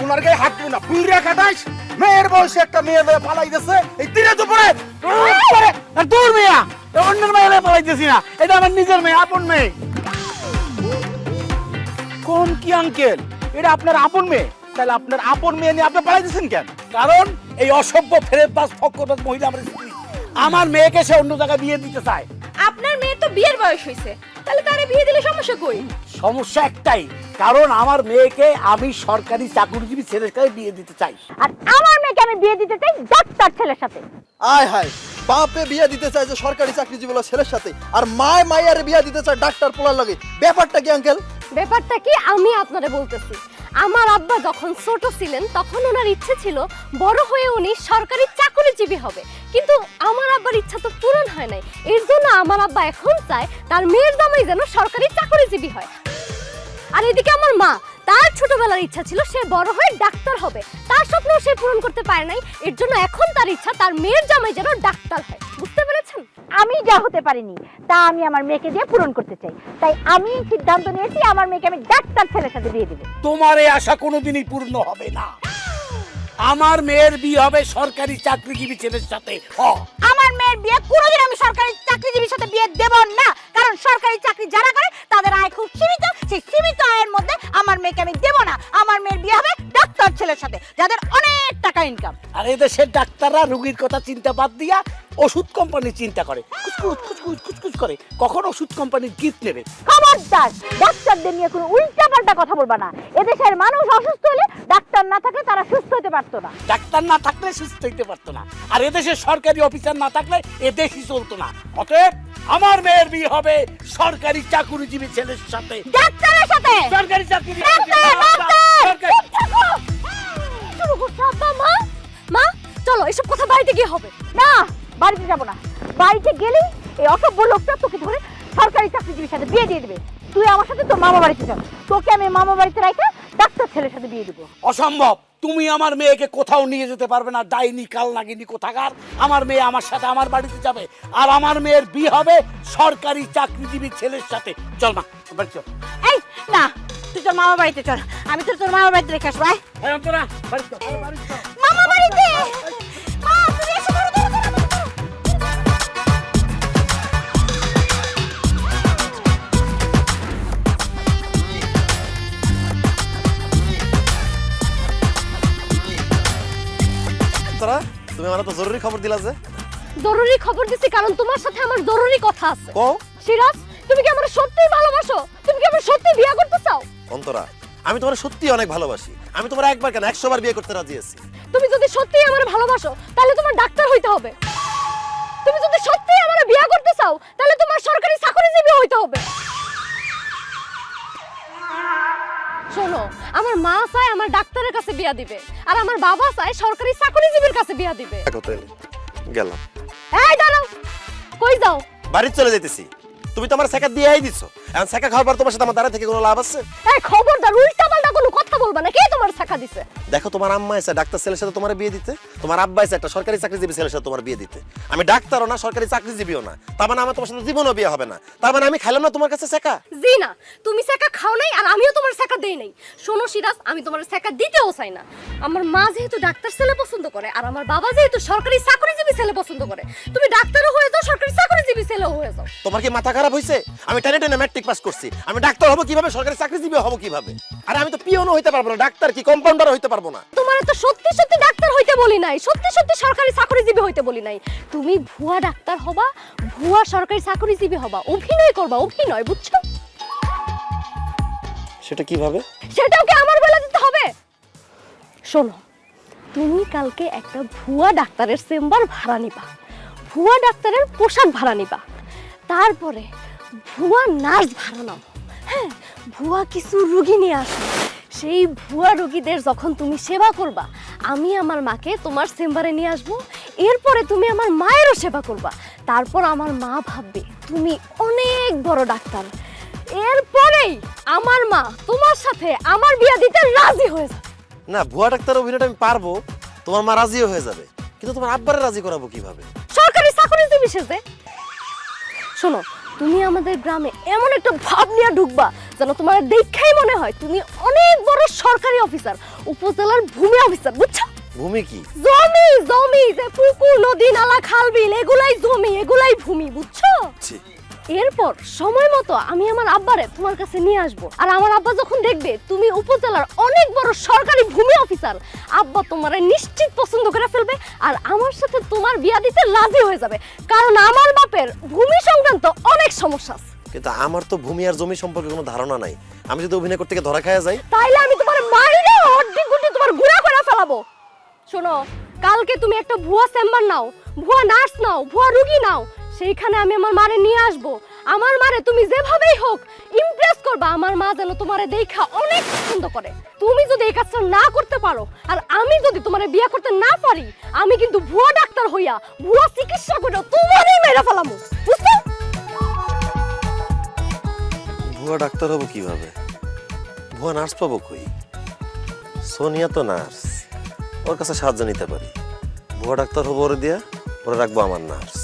ওনার গায়ে হাত দিও না, পুইরা কাটাইস। মেয়ের বয়সে একটা মেয়ে লয়ে পালাই গেছে এই দিনে দুপুরে। আর তোর মেয়া অন্যের মেয়ে পালাইতেছি না, এটা আমার নিজের মেয়ে, আপন মেয়ে। কোন কি আঙ্কেল, এটা আপনার আপন মেয়ে? তাহলে আপনার আপন মেয়ে নিয়ে আপনি পালাইতেছেন কেন? কারণ এই অসভ্য ফেরেববাজ ফক্করবাজ মহিলা আমার স্ত্রী, আমার মেয়েকে সে অন্য জায়গায় বিয়ে দিতে চায়। আপনার মেয়ের তো বিয়ের বয়স হয়েছে, তাহলে তারে বিয়ে দিলে সমস্যা কই? সমস্যা একটাই, কারণ আমার মেয়েকে আমি সরকারি চাকরিজীবী ছেলের সাথে বিয়ে দিতে চাই। আর আমার মেয়েকে আমি বিয়ে দিতে চাই ডাক্তার ছেলের সাথে। আয় হায়, বাপে বিয়ে দিতে চায় যে সরকারি চাকরিজীবী ছেলের সাথে, আর মায়ের বিয়ে দিতে চায় ডাক্তার পোলার লাগে। ব্যাপারটা কি আঙ্কেল? ব্যাপারটা কি আমি আপনারে বলতেছি। আমার আব্বা যখন ছোট ছিলেন তখন ওনার ইচ্ছে ছিল বড় হয়ে উনি সরকারি চাকরিজীবী হবে, কিন্তু আমার আব্বার ইচ্ছা তো পূরণ হয় নাই। এর জন্য আমার আব্বা এখন চায় তার মেয়ের জামাই যেন সরকারি চাকরিজীবী হয়। আর এদিকে আমার মা, তার ছোটবেলার ইচ্ছা ছিল সে বড় হয়ে ডাক্তার হবে, তার স্বপ্ন সে পূরণ করতে পারে নাই। এর জন্য এখন তার ইচ্ছা তার মেয়ের জামাই যেন ডাক্তার হয়। বুঝতে পেরেছেন? আমি যা হতে পারিনি তা আমি আমার মেয়েকে দিয়ে পূরণ করতে চাই, তাই আমি সিদ্ধান্ত নিয়েছি আমার মেয়েকে আমি ডাক্তার ছেলের সাথে বিয়ে দেব। তোমার এই আশা কোনোদিনই পূর্ণ হবে না। আমার মেয়ের বিয়ে হবে সরকারি চাকরিজীবী ছেলের সাথে। আমার মেয়ের বিয়ে কোনোদিন আমি সরকারি চাকরিজীবীর সাথে বিয়ে দেব না, কারণ সরকারি চাকরি যারা করে তাদের আয় খুব সীমিত, সেই সীমিত আয়ের মধ্যে আমার মেয়েকে আমি দেব না। আমার মেয়ের বিয়ে হবে ডাক্তার ছেলের সাথে যাদের অনেক টাকা ইনকাম। আর এদেশের ডাক্তাররা রোগীর কথা চিন্তা বাদ দিয়া ওষুধ কোম্পানির চিন্তা করে, কুচকুচ করে, কখন ওষুধ কোম্পানির গিফট নেবে। খবরদার, ডাক্তারদের নিয়ে কোনো উল্টাপাল্টা কথা বলবা না। এদেশের মানুষ অসুস্থ হলে ডাক্তার না থাকে তারা সুস্থ হতে পারতো না। ডাক্তার না থাকলে সুস্থ হইতে পারতো না, আর এদেশের সরকারি অফিসার না থাকলে এদেশই চলতো না। অতএব আমার মেয়ের বিয়ে হবে সরকারি চাকরিজীবী ছেলের সাথে। ডাক্তারের সাথে? সরকারি চাকরি। মা, মা চলো, এসব কথা বাড়িতে গিয়ে হবে। না, বাড়িতে যাব না। বাড়িতে গেলেই এই অসভ্য লোকটা তোকে ধরে সরকারি চাকরিজীবীর সাথে বিয়ে দিয়ে দেবে। তুই আমার সাথে তোর মামা বাড়িতে চল, তোকে আমি মামা বাড়িতে রাখা ডাক্তার ছেলের সাথে বিয়ে দেবো। অসম্ভব, তুমি আমার মেয়েকে কোথাও নিয়ে যেতে পারবে না। ডাইনি কাল নাগিনি কোথাকার। আমার মেয়ে আমার সাথে আমার বাড়িতে যাবে, আর আমার মেয়ের বিয়ে হবে সরকারি চাকরিজীবী ছেলের সাথে। চল মা, বাড়ি চল। এই না, তুই তোর মামা বাড়িতে চল, আমি তোর মামা বাড়িতে রেখে আসবো। এই অন্তরা, বাড়ি চল, বাড়ি চল। মামা বাড়িতে মা, তুমি এসে ধরো, ধরো, ধরো, ধরো, ধরো। তোরা তুমি আমার তো জরুরি খবর দিলা যে? জরুরি খবর দিছি কারণ তোমার সাথে আমার জরুরি কথা আছে। কও। সিরাজ, তুমি কি আমার সত্যিই ভালোবাসো? তুমি কি আমার সত্যি বিয়ে করতে চাও? অন্তরা, আমি তোমার সত্যি অনেক ভালোবাসি। আমি তোমার একবার কেন 100 বার বিয়ে করতে রাজি আছি। তুমি যদি সত্যিই আমার ভালোবাসো তাহলে তোমার ডাক্তার হইতে হবে। তুমি যদি সত্যিই আমার বিয়ে করতে চাও তাহলে তোমার সরকারি চাকরিজীবী হইতে হবে। শোনো, আমার মা চায় আমার ডাক্তারের কাছে বিয়া দিবে, আর আমার বাবা চায় সরকারি চাকরিজীবীর কাছে বিয়া দিবে। গেলাম। এই দাঁড়াও, কই যাও? বাড়ি চলে যাইতেছি। তুমি তো আমার সেকা দিয়েই দিছো, এখন সেকা খাওয়ার পর তোমার সাথে আমার দাঁড়া থেকে কোনো লাভ আছে? এই খবরদার, উল্টাপাল্টা কোনো কথা বলবা না। কে তোমার টাকা দিছে? দেখো, তোমার আম্মা এসে ডাক্তার ছেলের সাথে তোমার বিয়ে দিতে, তোমার আব্বা এসে একটা সরকারি চাকরিজীবী ছেলের সাথে তোমার বিয়ে দিতে। আমি ডাক্তারও না, সরকারি চাকরিজীবীও না, তার মানে আমার তোমার সাথে জীবনও বিয়ে হবে না। তার মানে আমি খাইলাম না তোমার কাছে সেকা? জি না, তুমি সেকা খাও নাই আর আমিও তোমার সেকা দেই নাই। শোনো সিরাজ, আমি তোমার সেকা দিতেও চাই না। আমার মা যেহেতু ডাক্তার ছেলে পছন্দ করে আর আমার বাবা যেহেতু সরকারি চাকরিজীবী ছেলে পছন্দ করে, তুমি ডাক্তারও হয়ে যাও, সরকারি চাকরিজীবী ছেলেও হয়ে যাও। তোমার কি মাথা খারাপ হইছে? আমি টেনে টেনে ম্যাট্রিক পাস করছি, আমি ডাক্তার হব কিভাবে, সরকারি চাকরিজীবী হব কিভাবে? আর আমি তো পিওনও হইতে পারবো না, ডাক্তার কি কম্পাউন্ডার হইতে পারবো না। তোমার তো সত্যি সত্যি ডাক্তার হইতে বলি নাই, সত্যি সত্যি সরকারি চাকরিজীবী হইতে বলি নাই। তুমি ভুয়া ডাক্তার হবা, ভুয়া সরকারি চাকরিজীবী হবা, অভিনয় করবা, অভিনয়, বুঝছো? সেটা কিভাবে? সেটাও কি আমার বলে দিতে হবে? শোনো, তুমি কালকে একটা ভুয়া ডাক্তারের চেম্বার ভাড়া নিবা, ভুয়া ডাক্তারের পোশাক ভাড়া নিবা, তারপরে ভুয়া নার্স ভাড়া নাও। হ্যাঁ, ভুয়া কিছু রোগী নিয়ে আসো। সেই ভুয়া রোগীদের যখন তুমি সেবা করবা, আমি আমার মাকে তোমার চেম্বারে নিয়ে আসবো। এরপরে তুমি আমার মায়েরও সেবা করবা। তারপর আমার মা ভাববে তুমি অনেক বড় ডাক্তার। এরপরেই আমার মা তোমার সাথে আমার বিয়ে দিতে রাজি হয়ে যাবে। না, ভুয়া ডাক্তার অভিনয়টা আমি পারবো, তোমার মা রাজিও হয়ে যাবে, কিন্তু তোমার আব্বারে রাজি করাবো কিভাবে? সরকারি চাকরিজীবী সেজে। শোনো, তুমি আমাদের গ্রামে এমন একটা ভাব নিয়ে ঢুকবা যেন তোমার দেখাই মনে হয় তুমি অনেক বড় সরকারি অফিসার, উপজেলার ভূমি অফিসার, বুঝছো? ভূমি কি? জমি জমি, যে পুকুর নদী নালা খাল বিল এগুলাই জমি, এগুলাই ভূমি, বুঝছো? ছি, এরপর সময় মতো আমি আমার আব্বারে তোমার কাছে নিয়ে আসব, আর আমার আব্বা যখন দেখবে তুমি উপজেলার অনেক বড় সরকারি ভূমি অফিসার, আব্বা তোমারে নিশ্চিত পছন্দ করে ফেলবে আর আমার সাথে তোমার বিয়া দিতে রাজি হয়ে যাবে, কারণ আমার বাপের ভূমি সংক্রান্ত অনেক সমস্যা আছে। কিন্তু আমার তো ভূমি আর জমি সম্পর্কে কোনো ধারণা নাই। আমি যদি অভিনয় করতে গিয়ে ধরা খাওয়া যাই, তাইলে আমি তোমার মারিলে হড্ডি গুড্ডি তোমার গুড়া করে ফেলাবো। শোনো, কালকে তুমি একটা ভুয়া চেম্বার নাও, ভুয়া নার্স নাও, ভুয়া রোগী নাও, সেইখানে আমি আমার মারে নিয়ে আসব। আমার মারে তুমি যেভাবেই হোক ইমপ্রেস করবা, আমার মা যেন তোমারে দেখা অনেক পছন্দ করে। তুমি যদি এই কাজটা না করতে পারো আর আমি যদি তোমারে বিয়ে করতে না পারি, আমি কিন্তু ভুয়া ডাক্তার হইয়া ভুয়া চিকিৎসা করে তোমারই মেরে ফেলামু, বুঝছো? ভুয়া ডাক্তার হবো কিভাবে? ভুয়া নার্স পাবো কই? সোনিয়া তো নার্স, ওর কাছে সাহায্য নিতে পারি। ভুয়া ডাক্তার হবো ওরে দিয়া, ওরে রাখবো আমার নার্স।